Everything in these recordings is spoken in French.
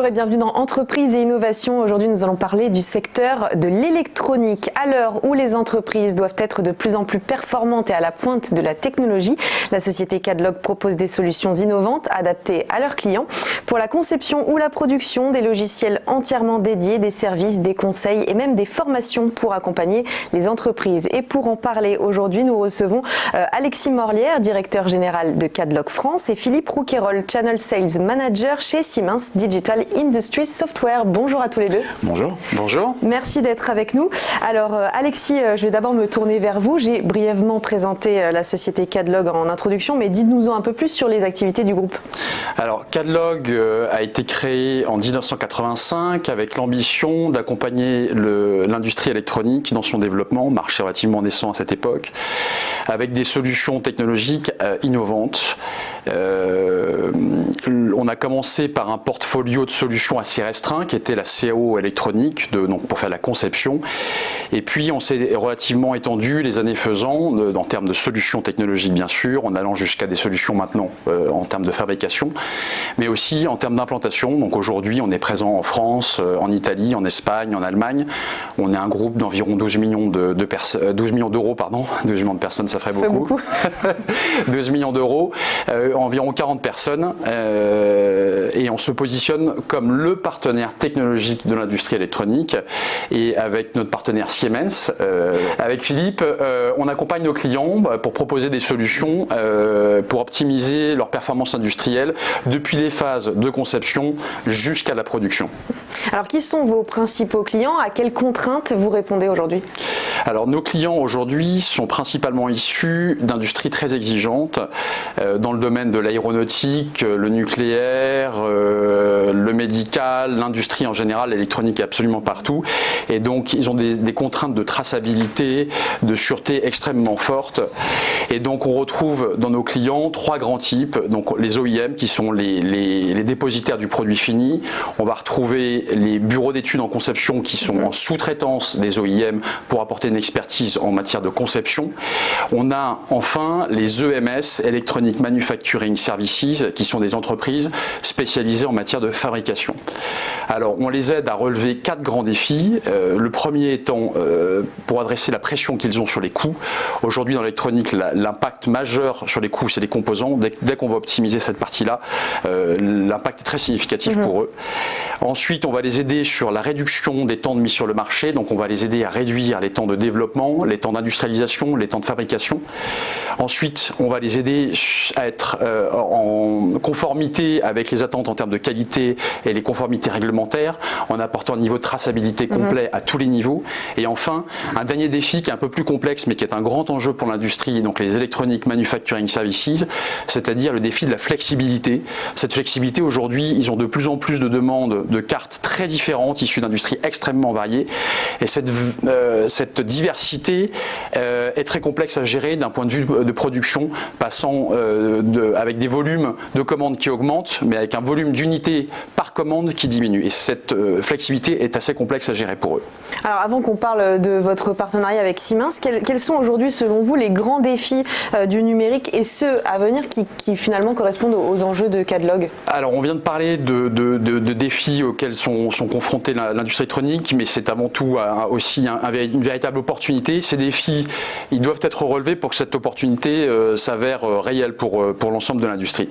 Bonjour et bienvenue dans Entreprises et Innovation. Aujourd'hui, nous allons parler du secteur de l'électronique. À l'heure où les entreprises doivent être de plus en plus performantes et à la pointe de la technologie, la société Cadlog propose des solutions innovantes adaptées à leurs clients pour la conception ou la production des logiciels entièrement dédiés, des services, des conseils et même des formations pour accompagner les entreprises. Et pour en parler aujourd'hui, nous recevons Alexis Morlière, directeur général de Cadlog France, et Philippe Rouquayrol, Channel Sales Manager chez Siemens Digital Industries Software. Bonjour à tous les deux. Bonjour. Bonjour. Merci d'être avec nous. Alors Alexis, je vais d'abord me tourner vers vous. J'ai brièvement présenté la société Cadlog en introduction, mais dites-nous un peu plus sur les activités du groupe. Alors Cadlog a été créé en 1985 avec l'ambition d'accompagner l'industrie électronique dans son développement, marché relativement naissant à cette époque, avec des solutions technologiques innovantes. On a commencé par un portfolio de solutions assez restreint qui était la CAO électronique, donc pour faire la conception. Et puis on s'est relativement étendu les années faisant, en termes de solutions technologiques bien sûr, en allant jusqu'à des solutions maintenant en termes de fabrication, mais aussi en termes d'implantation. Donc aujourd'hui on est présent en France, en Italie, en Espagne, en Allemagne. On est un groupe d'environ 12 millions d'euros, 12 millions de personnes, ça ferait beaucoup. 12 millions d'euros, environ 40 personnes, et on se positionne comme le partenaire technologique de l'industrie électronique, et avec notre partenaire Siemens, avec Philippe, on accompagne nos clients pour proposer des solutions pour optimiser leur performance industrielle depuis les phases de conception jusqu'à la production. Alors qui sont vos principaux clients? À quelles contraintes vous répondez aujourd'hui? Alors nos clients aujourd'hui sont principalement issus d'industries très exigeantes dans le domaine de l'aéronautique, le nucléaire, le médical, l'industrie en général, l'électronique absolument partout. Et donc ils ont des contraintes de traçabilité, de sûreté extrêmement fortes. Et donc on retrouve dans nos clients trois grands types. Donc les OEM qui sont les dépositaires du produit fini. On va retrouver les bureaux d'études en conception qui sont en sous-traitance des OEM pour apporter une expertise en matière de conception. On a enfin les EMS, Electronic Manufacturing Services, qui sont des entreprises spécialisées en matière de fabrication. Alors on les aide à relever quatre grands défis. Le premier étant pour adresser la pression qu'ils ont sur les coûts. Aujourd'hui dans l'électronique, l'impact majeur sur les coûts, c'est les composants. Dès qu'on va optimiser cette partie-là, l'impact est très significatif pour eux. Ensuite, on va les aider sur la réduction des temps de mise sur le marché. Donc on va les aider à réduire les temps de développement, les temps d'industrialisation, les temps de fabrication. Ensuite, on va les aider à être en conformité avec les attentes en termes de qualité et les conformités réglementaires, en apportant un niveau de traçabilité complet à tous les niveaux. Et enfin, un dernier défi qui est un peu plus complexe, mais qui est un grand enjeu pour l'industrie, donc les Electronic Manufacturing Services, c'est-à-dire le défi de la flexibilité. Cette flexibilité, aujourd'hui, ils ont de plus en plus de demandes de cartes très différentes, issues d'industries extrêmement variées. Et cette diversité est très complexe à gérer d'un point de vue de production, passant avec des volumes de commandes qui augmentent, mais avec un volume d'unités par commande qui diminue. Et cette flexibilité est assez complexe à gérer pour eux. Alors avant qu'on parle de votre partenariat avec Siemens, quels sont aujourd'hui selon vous les grands défis du numérique et ceux à venir qui finalement correspondent aux enjeux de Cadlog? Alors on vient de parler de défis auxquels sont confrontés l'industrie électronique, mais c'est avant tout aussi une véritable opportunité. Ces défis, ils doivent être relevés pour que cette opportunité s'avère réelle pour l'ensemble de l'industrie.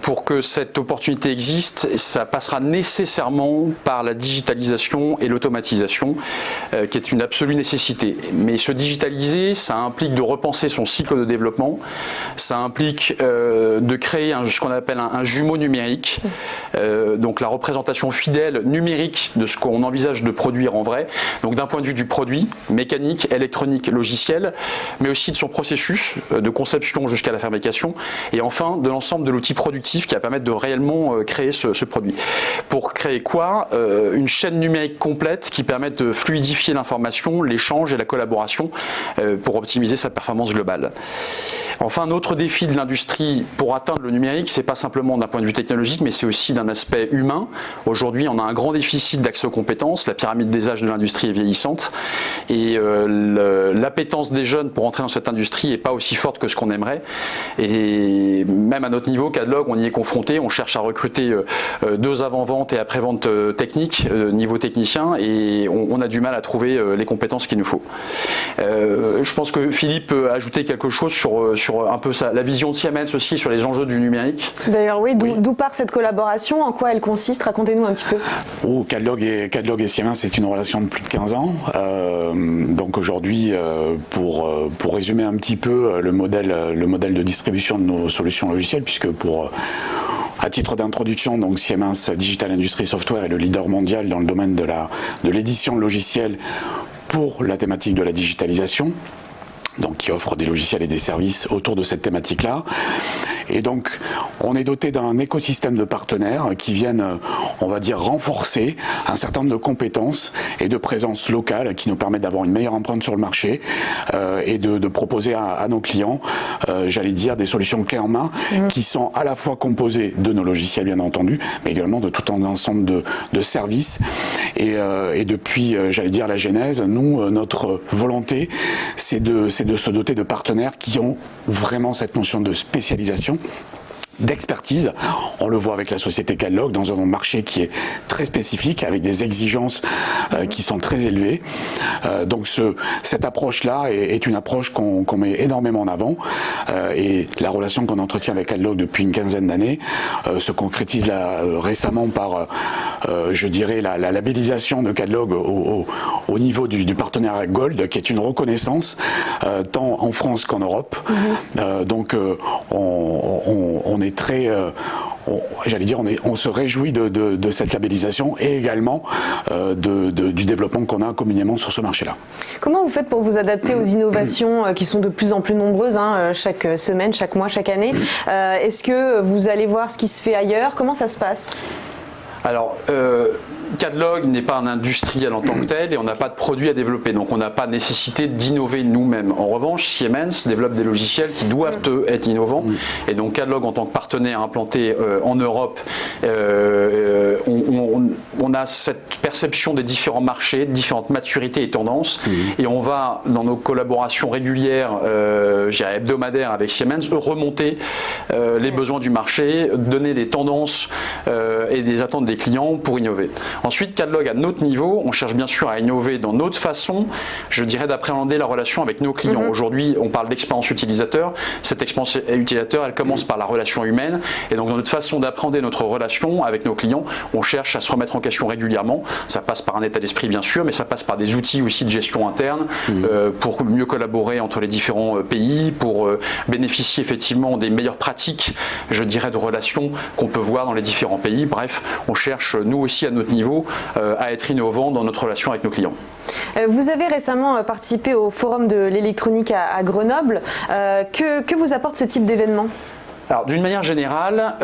Pour que cette opportunité existe, ça passera nécessairement par la digitalisation et l'automatisation, qui est une absolue nécessité. Mais se digitaliser, ça implique de repenser son cycle de développement, ça implique de créer ce qu'on appelle un jumeau numérique, donc la représentation fidèle numérique de ce qu'on envisage de produire en vrai, donc d'un point de vue du produit, mécanique, électronique, logiciel, mais aussi de son processus de conception jusqu'à la fabrication, et enfin de l'ensemble de l'outil productif qui va permettre de réellement créer ce produit. Pour créer quoi? Une chaîne numérique complète qui permette de fluidifier l'information, l'échange et la collaboration pour optimiser sa performance globale. Enfin, un autre défi de l'industrie pour atteindre le numérique, c'est pas simplement d'un point de vue technologique, mais c'est aussi d'un aspect humain. Aujourd'hui, on a un grand déficit d'accès aux compétences. La pyramide des âges de l'industrie est vieillissante. et l'appétence des jeunes pour entrer dans cette industrie n'est pas aussi forte que ce qu'on aimerait. Et même à notre niveau, Cadlog, on y est confronté. On cherche à recruter 2 avant-vente et après-vente technique, niveau technicien, et on a du mal à trouver les compétences qu'il nous faut. Je pense que Philippe peut ajouter quelque chose sur un peu la vision de Siemens aussi sur les enjeux du numérique. D'ailleurs, oui, d'où part cette collaboration? En quoi elle consiste? Racontez-nous un petit peu. Cadlog et Siemens, c'est une relation de plus de 15 ans. Donc aujourd'hui, pour résumer un petit peu le modèle de distribution de nos solutions logicielles, puisque à titre d'introduction, donc Siemens Digital Industry Software est le leader mondial dans le domaine de l'édition de logiciels pour la thématique de la digitalisation, donc qui offre des logiciels et des services autour de cette thématique-là. Et donc, on est doté d'un écosystème de partenaires qui viennent, on va dire, renforcer un certain nombre de compétences et de présence locale qui nous permettent d'avoir une meilleure empreinte sur le marché et de proposer à nos clients, j'allais dire, des solutions clés en main qui sont à la fois composées de nos logiciels, bien entendu, mais également de tout un ensemble de services. Et depuis, j'allais dire, la genèse, nous, notre volonté, c'est de se doter de partenaires qui ont vraiment cette notion de spécialisation, d'expertise. On le voit avec la société Cadlog dans un marché qui est très spécifique, avec des exigences qui sont très élevées. Donc cette approche-là est une approche qu'on met énormément en avant et la relation qu'on entretient avec Cadlog depuis une quinzaine d'années se concrétise là, récemment par, je dirais, la labellisation de Cadlog au niveau du partenariat Gold, qui est une reconnaissance tant en France qu'en Europe. Donc on est très, j'allais dire, on se réjouit de cette labellisation et également du développement qu'on a communément sur ce marché-là. Comment vous faites pour vous adapter aux innovations qui sont de plus en plus nombreuses, chaque semaine, chaque mois, chaque année? Est-ce que vous allez voir ce qui se fait ailleurs? Comment ça se passe? Alors, Cadlog n'est pas un industriel en tant que tel et on n'a pas de produits à développer, donc on n'a pas nécessité d'innover nous-mêmes. En revanche, Siemens développe des logiciels qui doivent être innovants et donc Cadlog en tant que partenaire implanté en Europe, on a cette perception des différents marchés, différentes maturités et tendances et on va dans nos collaborations régulières, hebdomadaires avec Siemens, remonter les besoins du marché, donner des tendances et des attentes des clients pour innover. Ensuite, Cadlog, à notre niveau, on cherche bien sûr à innover dans notre façon, je dirais, d'appréhender la relation avec nos clients. Aujourd'hui, on parle d'expérience utilisateur. Cette expérience utilisateur, elle commence par la relation humaine. Et donc, dans notre façon d'appréhender notre relation avec nos clients, on cherche à se remettre en question régulièrement. Ça passe par un état d'esprit, bien sûr, mais ça passe par des outils aussi de gestion interne pour mieux collaborer entre les différents pays, pour bénéficier effectivement des meilleures pratiques, je dirais, de relations qu'on peut voir dans les différents pays. Bref, on cherche, nous aussi, à notre niveau, à être innovant dans notre relation avec nos clients. Vous avez récemment participé au Forum de l'électronique à Grenoble. Que vous apporte ce type d'événement ? Alors d'une manière générale,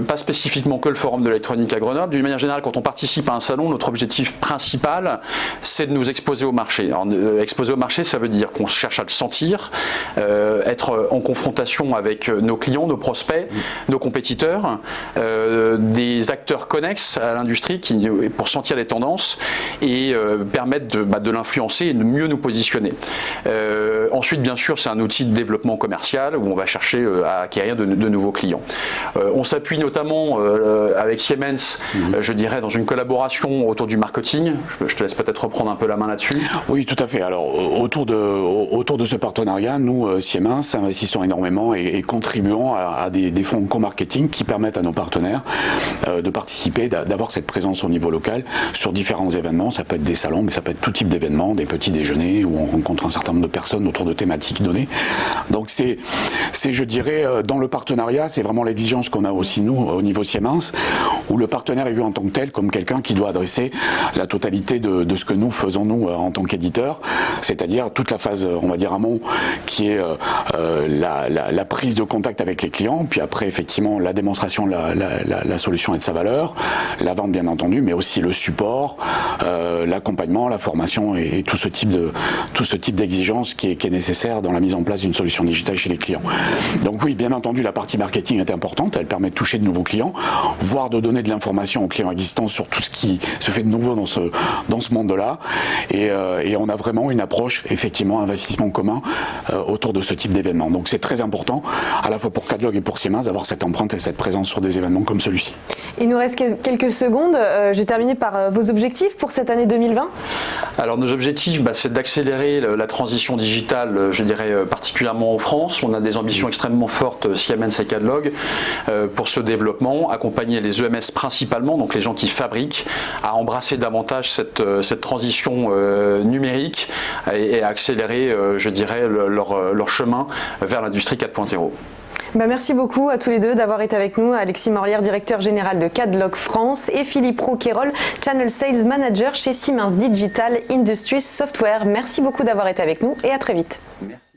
pas spécifiquement que le Forum de l'électronique à Grenoble, d'une manière générale, quand on participe à un salon, notre objectif principal, c'est de nous exposer au marché. Alors, exposer au marché, ça veut dire qu'on cherche à le sentir, être en confrontation avec nos clients, nos prospects, nos compétiteurs, des acteurs connexes à l'industrie pour sentir les tendances et permettre de l'influencer et de mieux nous positionner. Ensuite, bien sûr, c'est un outil de développement commercial où on va chercher à acquérir de nouveaux clients. On s'appuie notamment avec Siemens, je dirais, dans une collaboration autour du marketing. Je te laisse peut-être reprendre un peu la main là-dessus. Oui, tout à fait. Alors, autour de ce partenariat, nous, Siemens, investissons énormément et contribuons à des fonds de co-marketing qui permettent à nos partenaires de participer, d'avoir cette présence au niveau local sur différents événements. Ça peut être des salons, mais ça peut être tout type d'événements, des petits déjeuners où on rencontre un certain nombre de personnes autour de thématiques données. Donc, c'est je dirais, dans le partenariat, c'est vraiment l'exigence qu'on a aussi nous au niveau Siemens, où le partenaire est vu en tant que tel comme quelqu'un qui doit adresser la totalité de ce que nous faisons nous en tant qu'éditeur, c'est-à-dire toute la phase, on va dire amont, qui est la prise de contact avec les clients, puis après effectivement la démonstration de la solution et de sa valeur, la vente bien entendu, mais aussi le support, l'accompagnement, la formation et tout ce type d'exigence qui est nécessaire dans la mise en place d'une solution digitale chez les clients. Donc oui, bien entendu, entendu, la partie marketing est importante. Elle permet de toucher de nouveaux clients, voire de donner de l'information aux clients existants sur tout ce qui se fait de nouveau dans ce monde-là. Et on a vraiment une approche, effectivement, investissement commun autour de ce type d'événement. Donc c'est très important, à la fois pour Cadlog et pour Siemens, d'avoir cette empreinte et cette présence sur des événements comme celui-ci. Il nous reste quelques secondes. Je vais terminer par vos objectifs pour cette année 2020. Alors nos objectifs, c'est d'accélérer la transition digitale, je dirais particulièrement en France. On a des ambitions extrêmement fortes, Siemens et Cadlog, pour ce développement, accompagner les EMS principalement, donc les gens qui fabriquent, à embrasser davantage cette transition numérique et à accélérer, je dirais, leur chemin vers l'industrie 4.0. Merci beaucoup à tous les deux d'avoir été avec nous. Alexis Morlière, directeur général de Cadlog France, et Philippe Rouquayrol, Channel Sales Manager chez Siemens Digital Industries Software. Merci beaucoup d'avoir été avec nous et à très vite. Merci.